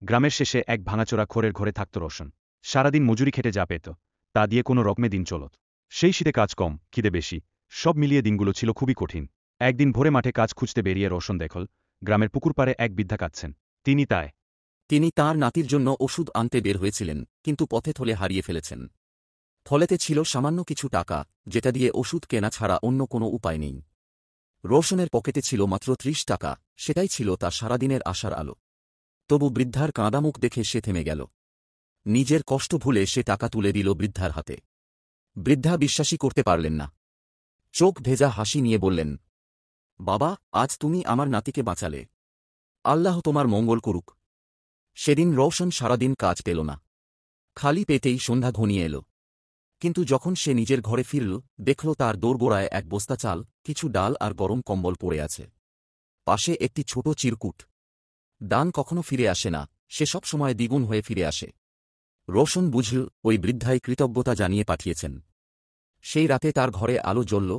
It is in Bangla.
গ্রামের শেষে এক ভাঙাচোরা খড়ের ঘরে থাকত রোশন। সারাদিন মজুরি খেটে যা পেত তা দিয়ে কোনো রকমে দিন চলত। সেই শীতে কাজ কম, খিদে বেশি, সব মিলিয়ে দিনগুলো ছিল খুবই কঠিন। একদিন ভোরে মাঠে কাজ খুঁজতে বেরিয়ে রোশন দেখল গ্রামের পুকুর পাড়ে এক বৃদ্ধা কাঁদছেন। তিনি তাঁর নাতির জন্য ওষুধ আনতে বের হয়েছিলেন, কিন্তু পথে থলে হারিয়ে ফেলেছেন। থলেতে ছিল সামান্য কিছু টাকা, যেটা দিয়ে ওষুধ কেনা ছাড়া অন্য কোনো উপায় নেই। রোশনের পকেটে ছিল মাত্র ৩০ টাকা, সেটাই ছিল তার সারাদিনের আশার আলো। তবু বৃদ্ধার কাঁদামুখ দেখে সে থেমে গেল। নিজের কষ্ট ভুলে সে টাকা তুলে দিল বৃদ্ধার হাতে। বৃদ্ধা বিশ্বাসই করতে পারলেন না। চোখ ভেজা হাসি নিয়ে বললেন, বাবা, আজ তুমি আমার নাতিকে বাঁচালে। আল্লাহ তোমার মঙ্গল করুক। সেদিন রোশন সারাদিন কাজ পেল না। খালি পেটেই সন্ধ্যা ঘনিয়ে এল। কিন্তু যখন সে নিজের ঘরে ফিরল, দেখল তার দোরগোড়ায় এক বস্তা চাল, কিছু ডাল আর গরম কম্বল পড়ে আছে। পাশে একটি ছোট চিরকুট। দান কখনো ফিরে আসে না, সে সব সময় দ্বিগুণ হয়ে ফিরে আসে। রোশন বুঝল ওই বৃদ্ধাই কৃতজ্ঞতা জানিয়ে পাঠিয়েছেন। সেই রাতে তার ঘরে আলো জ্বলল,